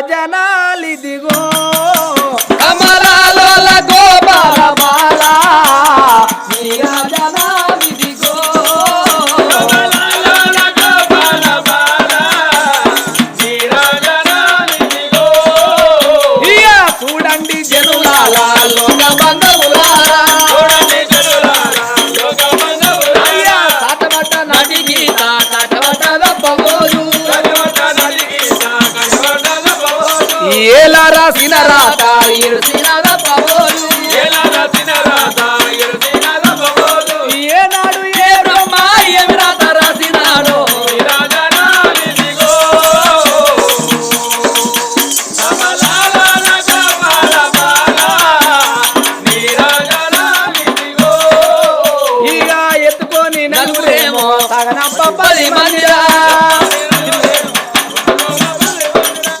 జనాలిదిగో కమలాలోల గోపాల బాల జనాలిదిగో కమలాలోల గోపాల బాల జనాలిదిగో ఇయ చూడండి జనులాల లోక బంధువులారా చూడండి జనులాల లోక బంధువులారా కాటవట నది గీత కాటవట బబోలు ఏల రాసిన రాత